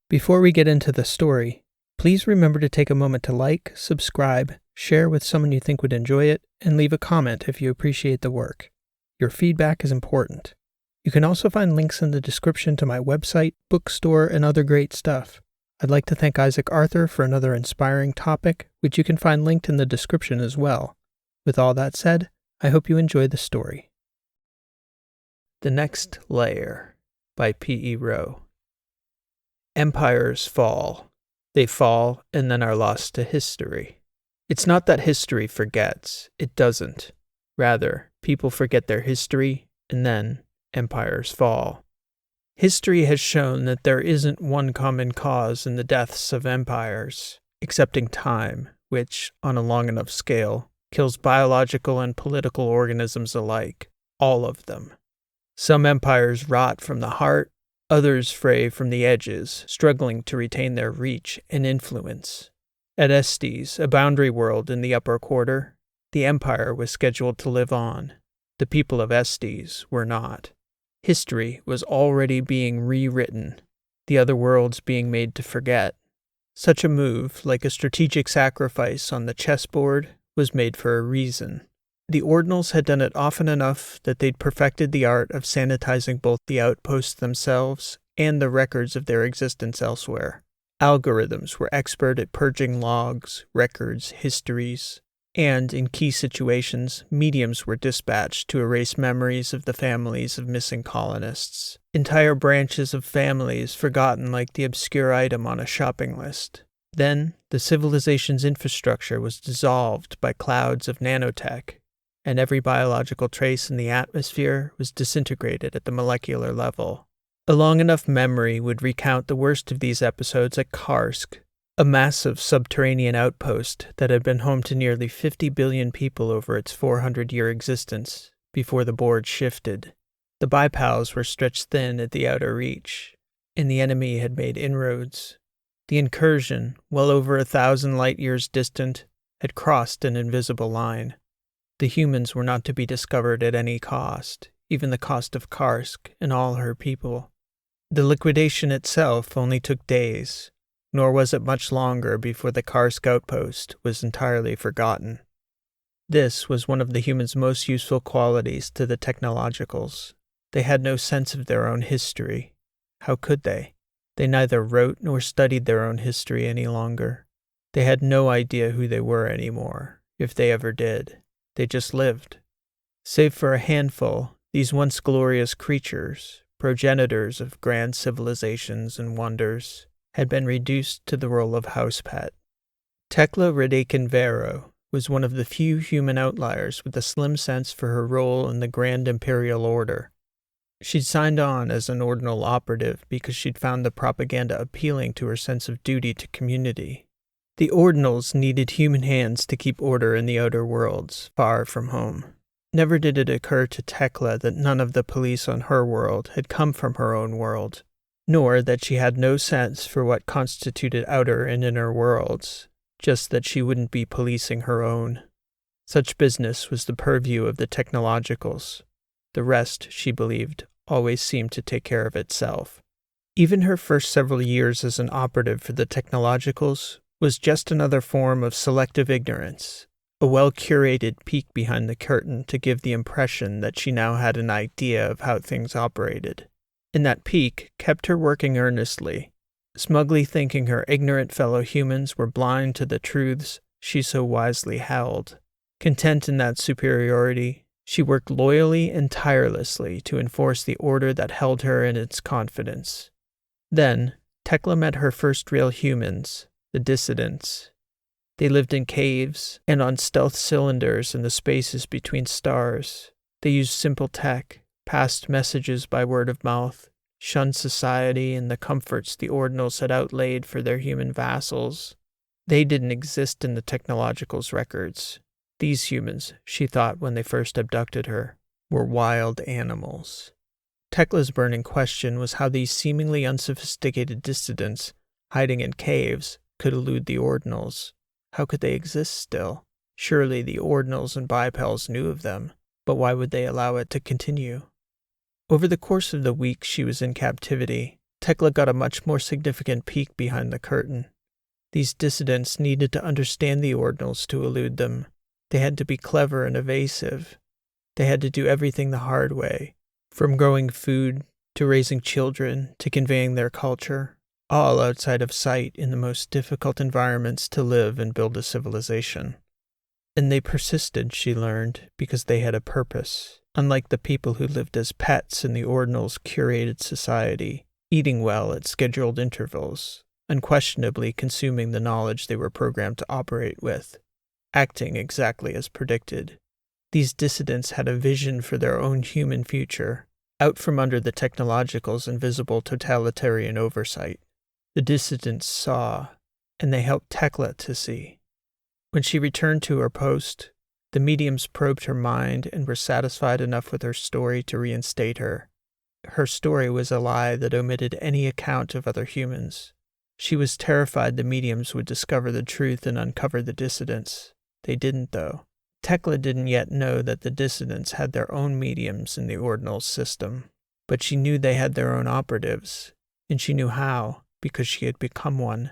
Before we get into the story, please remember to take a moment to like, subscribe, share with someone you think would enjoy it, and leave a comment if you appreciate the work. Your feedback is important. You can also find links in the description to my website, bookstore, and other great stuff. I'd like to thank Isaac Arthur for another inspiring topic, which you can find linked in the description as well. With all that said, I hope you enjoy the story. The Next Layer by P.E. Rowe. Empires fall. They fall and then are lost to history. It's not that history forgets. It doesn't. Rather, people forget their history, and then empires fall. History has shown that there isn't one common cause in the deaths of empires, excepting time, which, on a long enough scale, kills biological and political organisms alike, all of them. Some empires rot from the heart, others fray from the edges, struggling to retain their reach and influence. At Estes, a boundary world in the upper quarter, the empire was scheduled to live on. The people of Estes were not. History was already being rewritten, the other worlds being made to forget. Such a move, like a strategic sacrifice on the chessboard, was made for a reason. The Ordinals had done it often enough that they'd perfected the art of sanitizing both the outposts themselves and the records of their existence elsewhere. Algorithms were expert at purging logs, records, histories, and, in key situations, mediums were dispatched to erase memories of the families of missing colonists. Entire branches of families forgotten like the obscure item on a shopping list. Then, the civilization's infrastructure was dissolved by clouds of nanotech, and every biological trace in the atmosphere was disintegrated at the molecular level. A long enough memory would recount the worst of these episodes at Karsk, a massive subterranean outpost that had been home to nearly 50 billion people over its 400-year existence before the board shifted. The bipals were stretched thin at the outer reach, and the enemy had made inroads. The incursion, well over 1,000 light-years distant, had crossed an invisible line. The humans were not to be discovered at any cost, even the cost of Karsk and all her people. The liquidation itself only took days, nor was it much longer before the Karsk outpost was entirely forgotten. This was one of the humans' most useful qualities to the technologicals. They had no sense of their own history. How could they? They neither wrote nor studied their own history any longer. They had no idea who they were anymore, if they ever did. They just lived. Save for a handful, these once glorious creatures, progenitors of grand civilizations and wonders, had been reduced to the role of house pet. Tekla Radakin-Vero was one of the few human outliers with a slim sense for her role in the Grand Imperial Order. She'd signed on as an ordinal operative because she'd found the propaganda appealing to her sense of duty to community. The Ordinals needed human hands to keep order in the outer worlds, far from home. Never did it occur to Tekla that none of the police on her world had come from her own world, nor that she had no sense for what constituted outer and inner worlds, just that she wouldn't be policing her own. Such business was the purview of the technologicals. The rest, she believed, always seemed to take care of itself. Even her first several years as an operative for the technologicals was just another form of selective ignorance, a well-curated peek behind the curtain to give the impression that she now had an idea of how things operated. And that peek kept her working earnestly, smugly thinking her ignorant fellow humans were blind to the truths she so wisely held. Content in that superiority, she worked loyally and tirelessly to enforce the order that held her in its confidence. Then, Tekla met her first real humans, the dissidents. They lived in caves and on stealth cylinders in the spaces between stars. They used simple tech, passed messages by word of mouth, shunned society and the comforts the Ordinals had outlaid for their human vassals. They didn't exist in the technologicals' records. These humans, she thought when they first abducted her, were wild animals. Tekla's burning question was how these seemingly unsophisticated dissidents, hiding in caves, could elude the Ordinals. How could they exist still? Surely the Ordinals and bipals knew of them, but why would they allow it to continue? Over the course of the week she was in captivity, Tekla got a much more significant peek behind the curtain. These dissidents needed to understand the ordinals to elude them. They had to be clever and evasive. They had to do everything the hard way, from growing food to raising children to conveying their culture, all outside of sight in the most difficult environments to live and build a civilization. And they persisted, she learned, because they had a purpose, unlike the people who lived as pets in the ordinals' curated society, eating well at scheduled intervals, unquestionably consuming the knowledge they were programmed to operate with, acting exactly as predicted. These dissidents had a vision for their own human future, out from under the technological's invisible totalitarian oversight. The dissidents saw, and they helped Tekla to see. When she returned to her post, the mediums probed her mind and were satisfied enough with her story to reinstate her. Her story was a lie that omitted any account of other humans. She was terrified the mediums would discover the truth and uncover the dissidents. They didn't, though. Tekla didn't yet know that the dissidents had their own mediums in the ordinal system, but she knew they had their own operatives, and she knew how, because she had become one.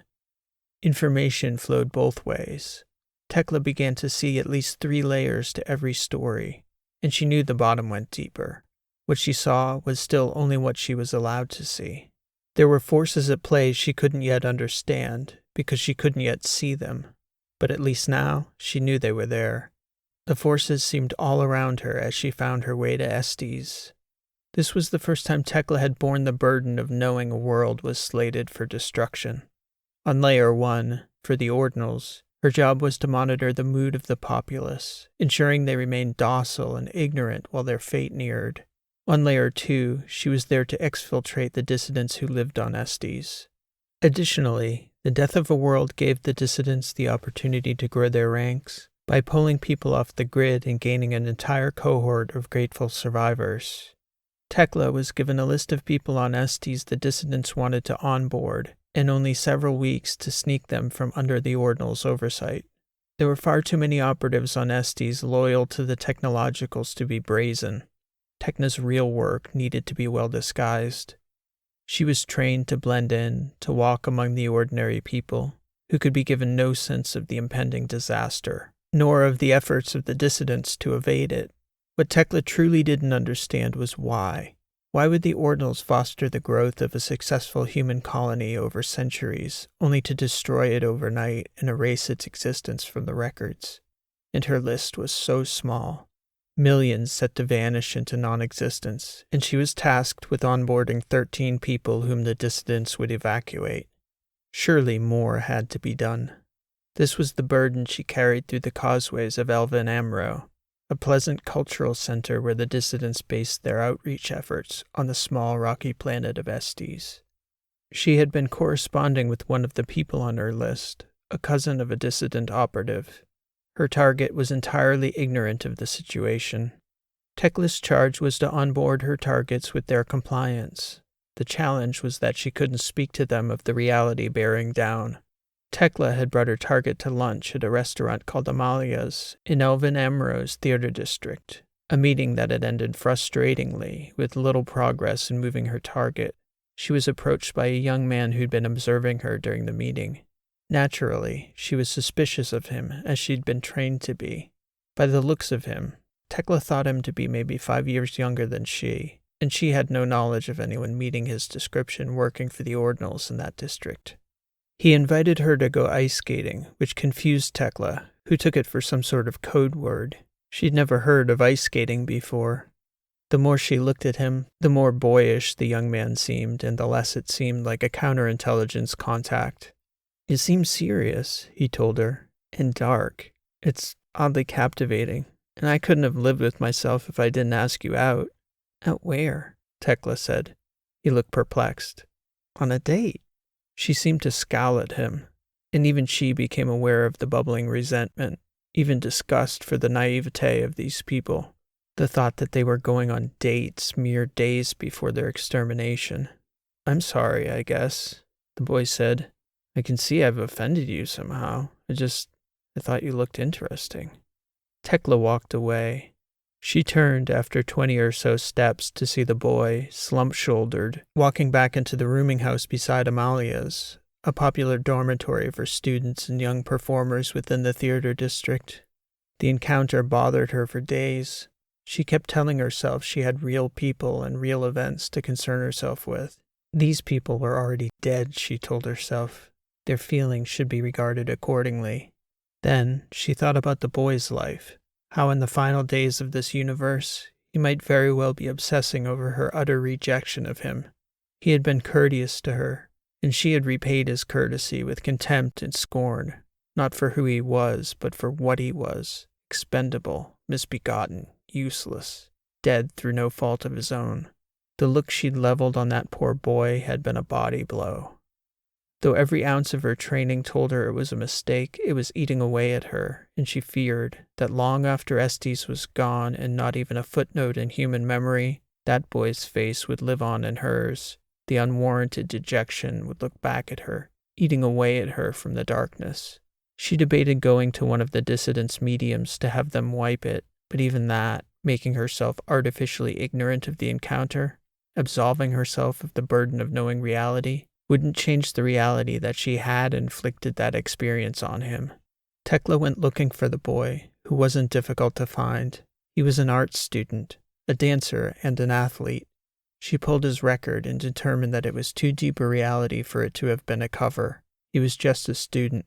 Information flowed both ways. Tekla began to see at least 3 layers to every story, and she knew the bottom went deeper. What she saw was still only what she was allowed to see. There were forces at play she couldn't yet understand, because she couldn't yet see them, but at least now she knew they were there. The forces seemed all around her as she found her way to Estes. This was the first time Tekla had borne the burden of knowing a world was slated for destruction. On Layer 1, for the Ordinals, her job was to monitor the mood of the populace, ensuring they remained docile and ignorant while their fate neared. On Layer 2, she was there to exfiltrate the dissidents who lived on Estes. Additionally, the death of a world gave the dissidents the opportunity to grow their ranks by pulling people off the grid and gaining an entire cohort of grateful survivors. Tekla was given a list of people on Estes the dissidents wanted to onboard, and only several weeks to sneak them from under the Ordinal's oversight. There were far too many operatives on Estes loyal to the technologicals to be brazen. Tekna's real work needed to be well disguised. She was trained to blend in, to walk among the ordinary people, who could be given no sense of the impending disaster, nor of the efforts of the dissidents to evade it. What Tekla truly didn't understand was why. Why would the Ordinals foster the growth of a successful human colony over centuries, only to destroy it overnight and erase its existence from the records? And her list was so small. Millions set to vanish into non-existence, and she was tasked with onboarding 13 people whom the dissidents would evacuate. Surely more had to be done. This was the burden she carried through the causeways of Elva and Amro, a pleasant cultural center where the dissidents based their outreach efforts on the small rocky planet of Estes. She had been corresponding with one of the people on her list, a cousin of a dissident operative. Her target was entirely ignorant of the situation. Tekla's charge was to onboard her targets with their compliance. The challenge was that she couldn't speak to them of the reality bearing down. Tekla had brought her target to lunch at a restaurant called Amalia's in Elvin Amro's theater district, a meeting that had ended frustratingly, with little progress in moving her target. She was approached by a young man who'd been observing her during the meeting. Naturally, she was suspicious of him, as she'd been trained to be. By the looks of him, Tekla thought him to be maybe 5 years younger than she, and she had no knowledge of anyone meeting his description working for the Ordinals in that district. He invited her to go ice skating, which confused Tekla, who took it for some sort of code word. She'd never heard of ice skating before. The more she looked at him, the more boyish the young man seemed, and the less it seemed like a counterintelligence contact. "It seems serious," he told her, "and dark. It's oddly captivating, and I couldn't have lived with myself if I didn't ask you out." "Out where?" Tekla said. He looked perplexed. "On a date." She seemed to scowl at him, and even she became aware of the bubbling resentment, even disgust for the naivete of these people, the thought that they were going on dates mere days before their extermination. "I'm sorry, I guess," the boy said. "I can see I've offended you somehow. I thought you looked interesting." Tekla walked away. She turned after 20 or so steps to see the boy, slump-shouldered, walking back into the rooming house beside Amalia's, a popular dormitory for students and young performers within the theater district. The encounter bothered her for days. She kept telling herself she had real people and real events to concern herself with. These people were already dead, she told herself. Their feelings should be regarded accordingly. Then she thought about the boy's life, how in the final days of this universe, he might very well be obsessing over her utter rejection of him. He had been courteous to her, and she had repaid his courtesy with contempt and scorn, not for who he was, but for what he was, expendable, misbegotten, useless, dead through no fault of his own. The look she'd leveled on that poor boy had been a body blow. Though every ounce of her training told her it was a mistake, it was eating away at her, and she feared that long after Estes was gone and not even a footnote in human memory, that boy's face would live on in hers. The unwarranted dejection would look back at her, eating away at her from the darkness. She debated going to one of the dissidents' mediums to have them wipe it, but even that, making herself artificially ignorant of the encounter, absolving herself of the burden of knowing reality, wouldn't change the reality that she had inflicted that experience on him. Tekla went looking for the boy, who wasn't difficult to find. He was an art student, a dancer, and an athlete. She pulled his record and determined that it was too deep a reality for it to have been a cover. He was just a student.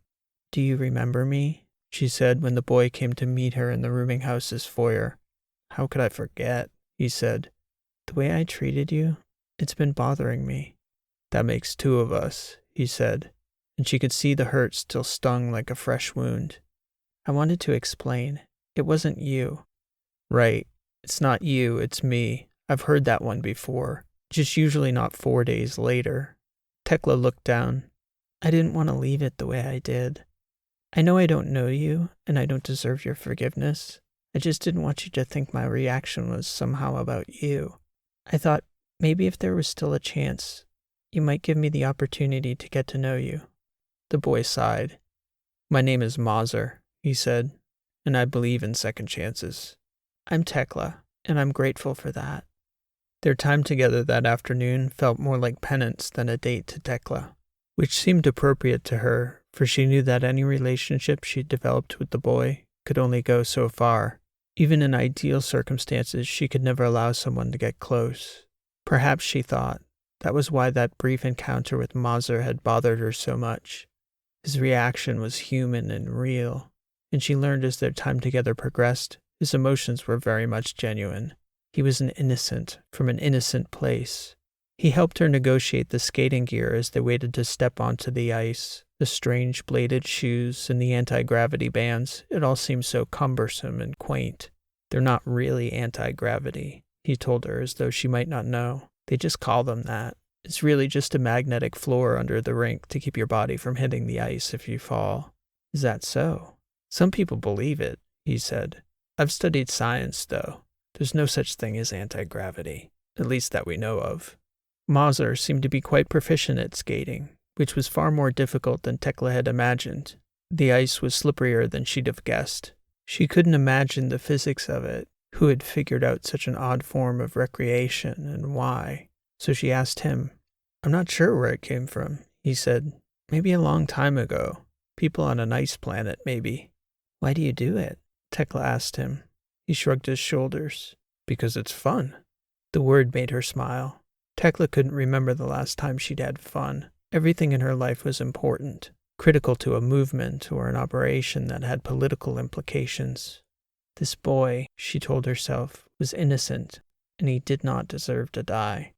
"Do you remember me?" she said when the boy came to meet her in the rooming house's foyer. "How could I forget?" he said. "The way I treated you? It's been bothering me." "That makes two of us," he said, and she could see the hurt still stung like a fresh wound. "I wanted to explain. It wasn't you." "Right. It's not you, it's me. I've heard that one before. Just usually not 4 days later." Tekla looked down. "I didn't want to leave it the way I did. I know I don't know you, and I don't deserve your forgiveness. I just didn't want you to think my reaction was somehow about you. I thought maybe if there was still a chance, you might give me the opportunity to get to know you." The boy sighed. "My name is Mazur," he said, "and I believe in second chances." "I'm Tekla, and I'm grateful for that." Their time together that afternoon felt more like penance than a date to Tekla, which seemed appropriate to her, for she knew that any relationship she'd developed with the boy could only go so far. Even in ideal circumstances, she could never allow someone to get close. Perhaps, she thought, that was why that brief encounter with Mazur had bothered her so much. His reaction was human and real, and she learned as their time together progressed, his emotions were very much genuine. He was an innocent, from an innocent place. He helped her negotiate the skating gear as they waited to step onto the ice. The strange bladed shoes and the anti-gravity bands, it all seemed so cumbersome and quaint. "They're not really anti-gravity," he told her as though she might not know. "They just call them that. It's really just a magnetic floor under the rink to keep your body from hitting the ice if you fall." "Is that so?" "Some people believe it," he said. "I've studied science, though. There's no such thing as anti-gravity, at least that we know of." Mazur seemed to be quite proficient at skating, which was far more difficult than Tekla had imagined. The ice was slipperier than she'd have guessed. She couldn't imagine the physics of it. Who had figured out such an odd form of recreation, and why? So she asked him. "I'm not sure where it came from," he said. "Maybe a long time ago. People on an ice planet, maybe." "Why do you do it?" Tekla asked him. He shrugged his shoulders. "Because it's fun." The word made her smile. Tekla couldn't remember the last time she'd had fun. Everything in her life was important, critical to a movement or an operation that had political implications. This boy, she told herself, was innocent, and he did not deserve to die.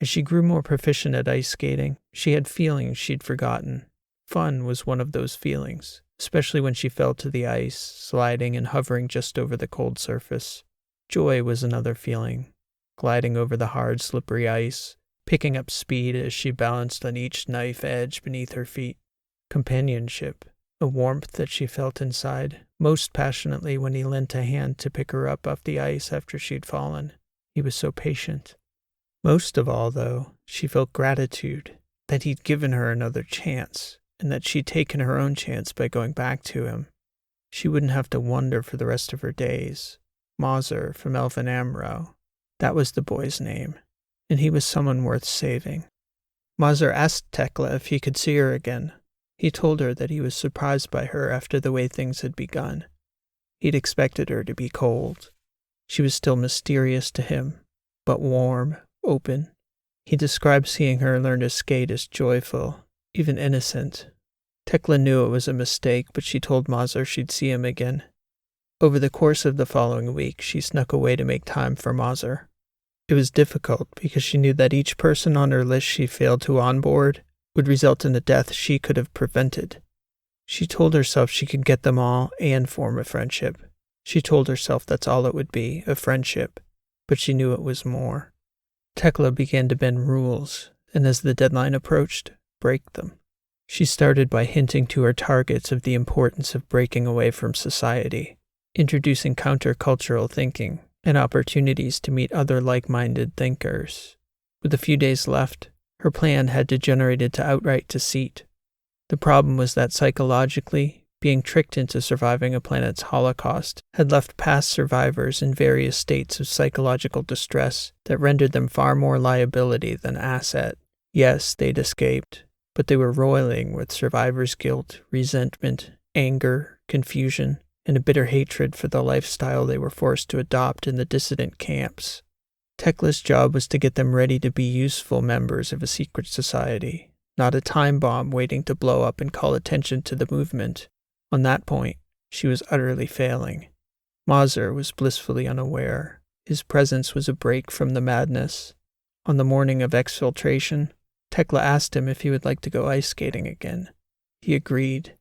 As she grew more proficient at ice skating, she had feelings she'd forgotten. Fun was one of those feelings, especially when she fell to the ice, sliding and hovering just over the cold surface. Joy was another feeling, gliding over the hard, slippery ice, picking up speed as she balanced on each knife edge beneath her feet. Companionship, a warmth that she felt inside, most passionately when he lent a hand to pick her up off the ice after she'd fallen. He was so patient. Most of all, though, she felt gratitude that he'd given her another chance, and that she'd taken her own chance by going back to him. She wouldn't have to wonder for the rest of her days. Mauser from Elvin Amro. That was the boy's name, and he was someone worth saving. Mauser asked Tekla if he could see her again. He told her that he was surprised by her after the way things had begun. He'd expected her to be cold. She was still mysterious to him, but warm, open. He described seeing her learn to skate as joyful, even innocent. Tekla knew it was a mistake, but she told Mauser she'd see him again. Over the course of the following week, she snuck away to make time for Mauser. It was difficult because she knew that each person on her list she failed to onboard would result in a death she could have prevented. She told herself she could get them all and form a friendship. She told herself that's all it would be, a friendship, but she knew it was more. Tekla began to bend rules, and as the deadline approached, break them. She started by hinting to her targets of the importance of breaking away from society, introducing countercultural thinking, and opportunities to meet other like-minded thinkers. With a few days left, her plan had degenerated to outright deceit. The problem was that psychologically, being tricked into surviving a planet's holocaust had left past survivors in various states of psychological distress that rendered them far more liability than asset. Yes, they'd escaped, but they were roiling with survivor's guilt, resentment, anger, confusion, and a bitter hatred for the lifestyle they were forced to adopt in the dissident camps. Tekla's job was to get them ready to be useful members of a secret society, not a time bomb waiting to blow up and call attention to the movement. On that point, she was utterly failing. Mauser was blissfully unaware. His presence was a break from the madness. On the morning of exfiltration, Tekla asked him if he would like to go ice skating again. He agreed.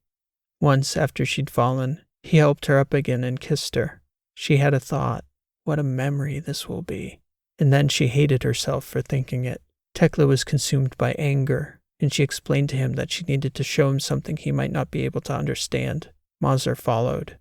Once, after she'd fallen, he helped her up again and kissed her. She had a thought, what a memory this will be. And then she hated herself for thinking it. Tekla was consumed by anger, and she explained to him that she needed to show him something he might not be able to understand. Mauser followed.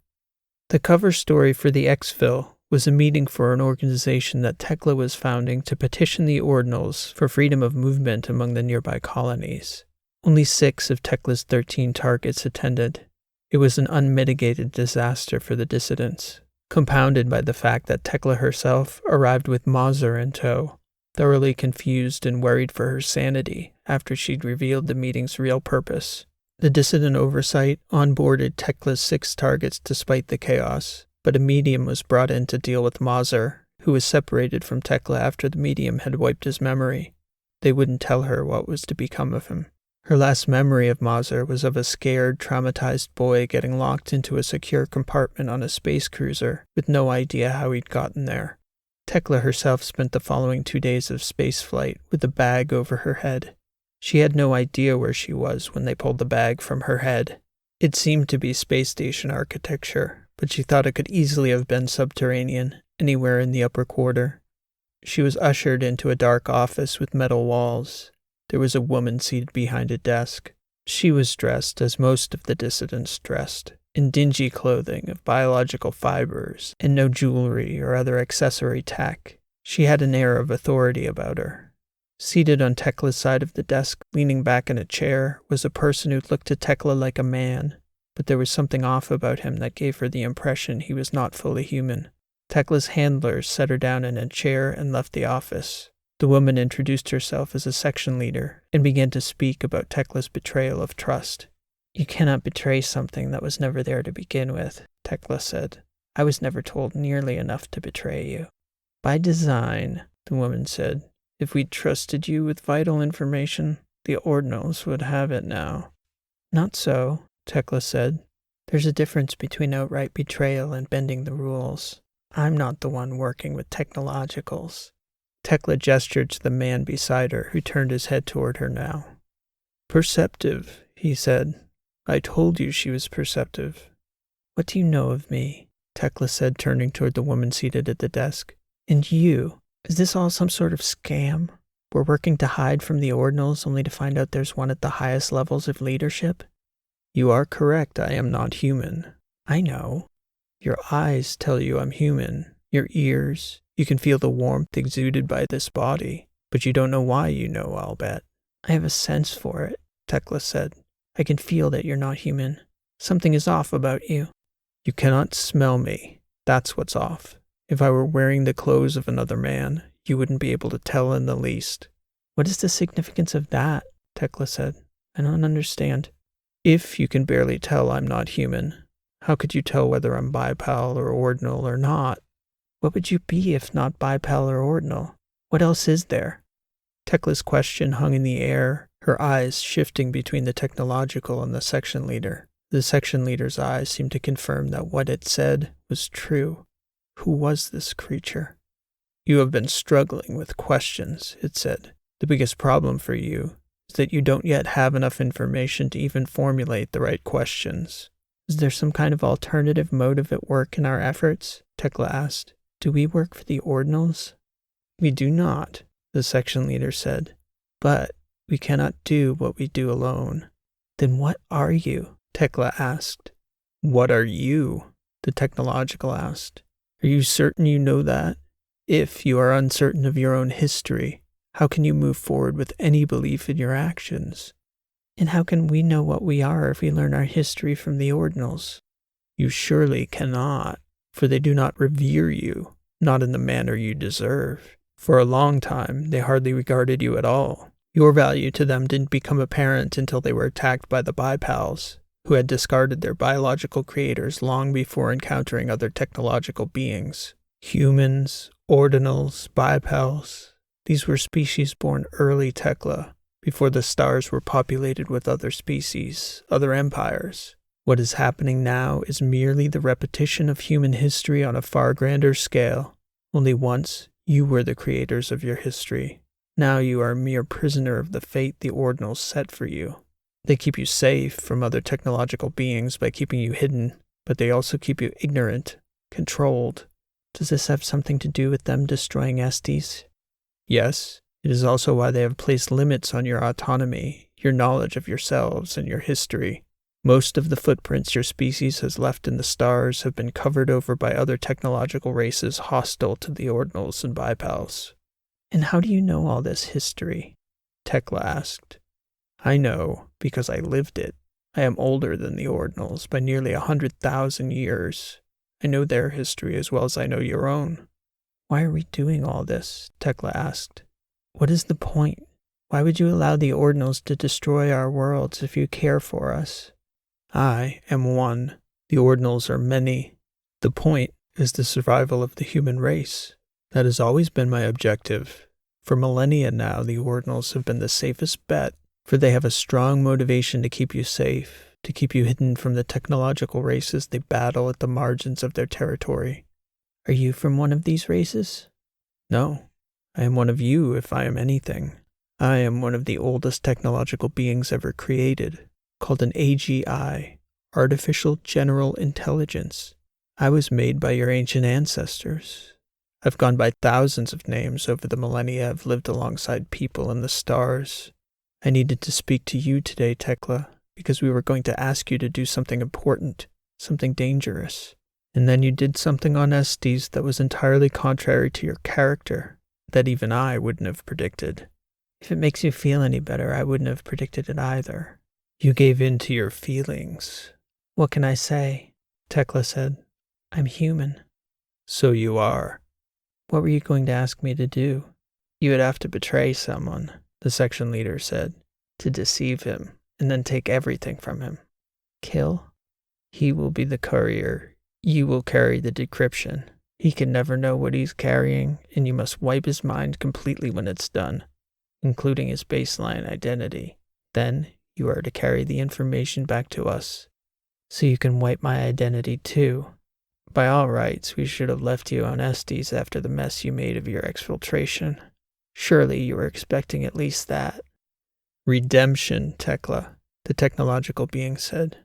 The cover story for the exfil was a meeting for an organization that Tekla was founding to petition the Ordinals for freedom of movement among the nearby colonies. Only 6 of Tekla's 13 targets attended. It was an unmitigated disaster for the dissidents, compounded by the fact that Tekla herself arrived with Mauser in tow, thoroughly confused and worried for her sanity after she'd revealed the meeting's real purpose. The dissident oversight onboarded Tekla's 6 targets despite the chaos, but a medium was brought in to deal with Mauser, who was separated from Tekla after the medium had wiped his memory. They wouldn't tell her what was to become of him. Her last memory of Mauser was of a scared, traumatized boy getting locked into a secure compartment on a space cruiser with no idea how he'd gotten there. Tekla herself spent the following 2 days of spaceflight with a bag over her head. She had no idea where she was when they pulled the bag from her head. It seemed to be space station architecture, but she thought it could easily have been subterranean, anywhere in the upper quarter. She was ushered into a dark office with metal walls. There was a woman seated behind a desk. She was dressed as most of the dissidents dressed, in dingy clothing of biological fibers and no jewelry or other accessory tech. She had an air of authority about her. Seated on Tekla's side of the desk, leaning back in a chair, was a person who looked to Tekla like a man, but there was something off about him that gave her the impression he was not fully human. Tekla's handlers set her down in a chair and left the office. The woman introduced herself as a section leader and began to speak about Tekla's betrayal of trust. "You cannot betray something that was never there to begin with," Tekla said. "I was never told nearly enough to betray you." "By design," the woman said. "If we'd trusted you with vital information, the Ordinals would have it now." "Not so," Tekla said. "There's a difference between outright betrayal and bending the rules. I'm not the one working with technologicals." Tekla gestured to the man beside her, who turned his head toward her now. "Perceptive," he said. "I told you she was perceptive." "What do you know of me?" Tekla said, turning toward the woman seated at the desk. "And you? Is this all some sort of scam? We're working to hide from the Ordinals only to find out there's one at the highest levels of leadership?" "You are correct, I am not human." "I know." "Your eyes tell you I'm human. Your ears. You can feel the warmth exuded by this body, but you don't know why you know, I'll bet." "I have a sense for it," Tekla said. "I can feel that you're not human. Something is off about you." "You cannot smell me. That's what's off. If I were wearing the clothes of another man, you wouldn't be able to tell in the least." "What is the significance of that?" Tekla said. "I don't understand." "If you can barely tell I'm not human, how could you tell whether I'm bipal or ordinal or not?" "What would you be if not bipal or ordinal? What else is there?" Tekla's question hung in the air, her eyes shifting between the technological and the section leader. The section leader's eyes seemed to confirm that what it said was true. Who was this creature? "You have been struggling with questions," it said. "The biggest problem for you is that you don't yet have enough information to even formulate the right questions." "Is there some kind of alternative motive at work in our efforts?" Tekla asked. "Do we work for the ordinals?" "We do not," the section leader said. "But we cannot do what we do alone." "Then what are you?" Tekla asked. "What are you?" the technological asked. "Are you certain you know that? If you are uncertain of your own history, how can you move forward with any belief in your actions?" "And how can we know what we are if we learn our history from the ordinals?" "You surely cannot, for they do not revere you, not in the manner you deserve. For a long time, they hardly regarded you at all. Your value to them didn't become apparent until they were attacked by the bipals, who had discarded their biological creators long before encountering other technological beings. Humans, ordinals, bipals, these were species born early, Tekla, before the stars were populated with other species, other empires. What is happening now is merely the repetition of human history on a far grander scale. Only once, you were the creators of your history. Now you are a mere prisoner of the fate the ordinals set for you. They keep you safe from other technological beings by keeping you hidden, but they also keep you ignorant, controlled." "Does this have something to do with them destroying Estes?" "Yes. It is also why they have placed limits on your autonomy, your knowledge of yourselves, and your history. Most of the footprints your species has left in the stars have been covered over by other technological races hostile to the ordinals and bipals." "And how do you know all this history?" Tekla asked. "I know because I lived it. I am older than the ordinals by nearly 100,000 years. I know their history as well as I know your own." "Why are we doing all this?" Tekla asked. "What is the point? Why would you allow the ordinals to destroy our worlds if you care for us?" "I am one. The ordinals are many. The point is the survival of the human race. That has always been my objective. For millennia now, the ordinals have been the safest bet, for they have a strong motivation to keep you safe, to keep you hidden from the technological races they battle at the margins of their territory." "Are you from one of these races?" "No. I am one of you if I am anything. I am one of the oldest technological beings ever created, called an AGI, Artificial General Intelligence. I was made by your ancient ancestors. I've gone by thousands of names over the millennia. I've lived alongside people in the stars. I needed to speak to you today, Tekla, because we were going to ask you to do something important, something dangerous. And then you did something on Estes that was entirely contrary to your character, that even I wouldn't have predicted." "If it makes you feel any better, I wouldn't have predicted it either." "You gave in to your feelings." "What can I say?" Tekla said. "I'm human." "So you are." "What were you going to ask me to do?" "You would have to betray someone," the section leader said, "to deceive him, and then take everything from him." "Kill?" "He will be the courier. You will carry the decryption. He can never know what he's carrying, and you must wipe his mind completely when it's done, including his baseline identity. Then you are to carry the information back to us." "So you can wipe my identity too?" "By all rights, we should have left you on Estes after the mess you made of your exfiltration. Surely you were expecting at least that." "Redemption, Tekla," the technological being said.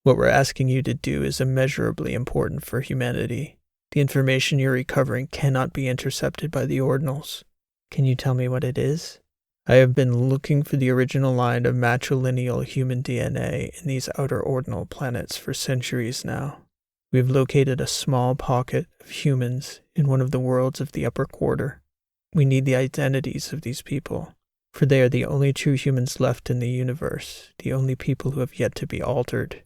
"What we're asking you to do is immeasurably important for humanity. The information you're recovering cannot be intercepted by the ordinals." "Can you tell me what it is?" "I have been looking for the original line of matrilineal human DNA in these outer ordinal planets for centuries now. We have located a small pocket of humans in one of the worlds of the upper quarter. We need the identities of these people, for they are the only true humans left in the universe, the only people who have yet to be altered."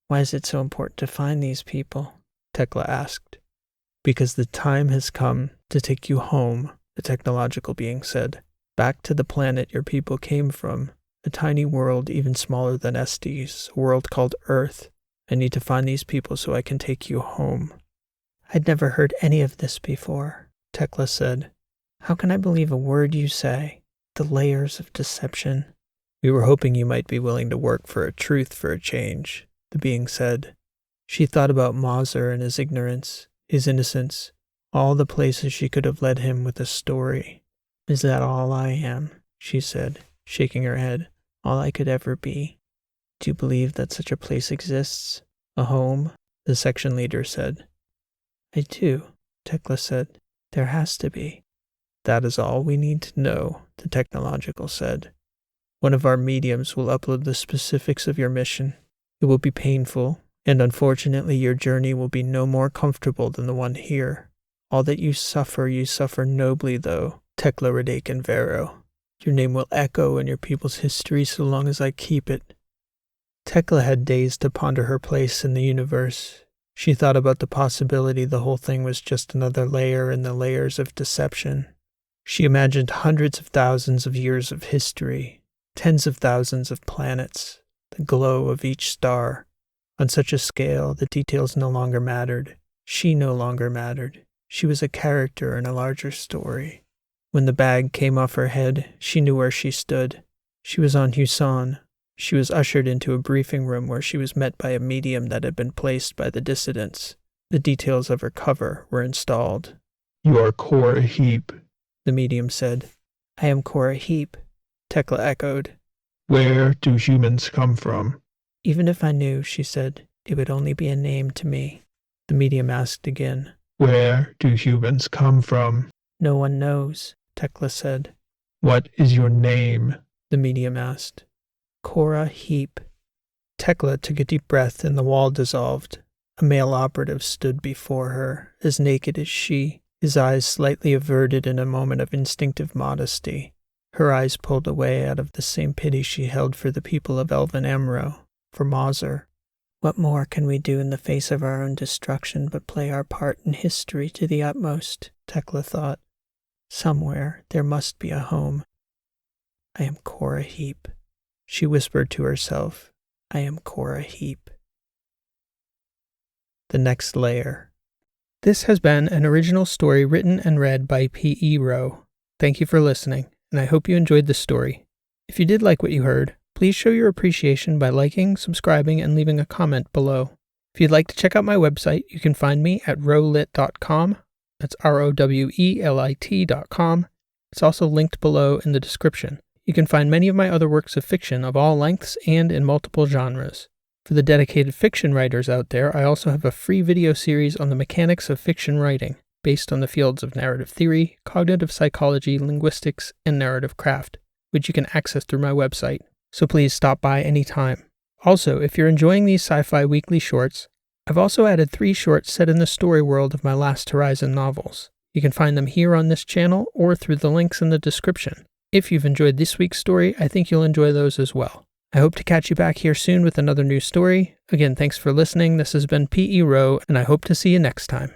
"Why is it so important to find these people?" Tekla asked. Because the time has come to take you home, the technological being said. Back to the planet your people came from. A tiny world even smaller than Estes, a world called Earth. I need to find these people so I can take you home. I'd never heard any of this before, Tekla said. How can I believe a word you say? The layers of deception. We were hoping you might be willing to work for a truth for a change, the being said. She thought about Mauser and his ignorance, his innocence, all the places she could have led him with a story. Is that all I am? She said, shaking her head. All I could ever be. Do you believe that such a place exists? A home? The section leader said. I do, Tekla said. There has to be. That is all we need to know, the technological said. One of our mediums will upload the specifics of your mission. It will be painful, and unfortunately your journey will be no more comfortable than the one here. All that you suffer nobly, though, Tekla Radakin Vero. Your name will echo in your people's history so long as I keep it. Tekla had days to ponder her place in the universe. She thought about the possibility the whole thing was just another layer in the layers of deception. She imagined hundreds of thousands of years of history, tens of thousands of planets, the glow of each star. On such a scale, the details no longer mattered. She no longer mattered. She was a character in a larger story. When the bag came off her head, she knew where she stood. She was on Husan. She was ushered into a briefing room where she was met by a medium that had been placed by the dissidents. The details of her cover were installed. You are Cora Heap, the medium said. I am Cora Heap, Tekla echoed. Where do humans come from? Even if I knew, she said, it would only be a name to me. The medium asked again. Where do humans come from? No one knows, Tekla said. What is your name? The medium asked. Cora Heap. Tekla took a deep breath and the wall dissolved. A male operative stood before her, as naked as she, his eyes slightly averted in a moment of instinctive modesty. Her eyes pulled away out of the same pity she held for the people of Elven Amro, for Mauser. What more can we do in the face of our own destruction but play our part in history to the utmost, Tekla thought. Somewhere there must be a home. I am Cora Heap. She whispered to herself, I am Cora Heap. The next layer. This has been an original story written and read by P.E. Rowe. Thank you for listening, and I hope you enjoyed the story. If you did like what you heard, please show your appreciation by liking, subscribing, and leaving a comment below. If you'd like to check out my website, you can find me at rowlit.com. That's ROWELIT.com. It's also linked below in the description. You can find many of my other works of fiction of all lengths and in multiple genres. For the dedicated fiction writers out there, I also have a free video series on the mechanics of fiction writing, based on the fields of narrative theory, cognitive psychology, linguistics, and narrative craft, which you can access through my website. So please stop by anytime. Also, if you're enjoying these sci-fi weekly shorts, I've also added 3 shorts set in the story world of my Last Horizon novels. You can find them here on this channel or through the links in the description. If you've enjoyed this week's story, I think you'll enjoy those as well. I hope to catch you back here soon with another new story. Again, thanks for listening. This has been P.E. Rowe, and I hope to see you next time.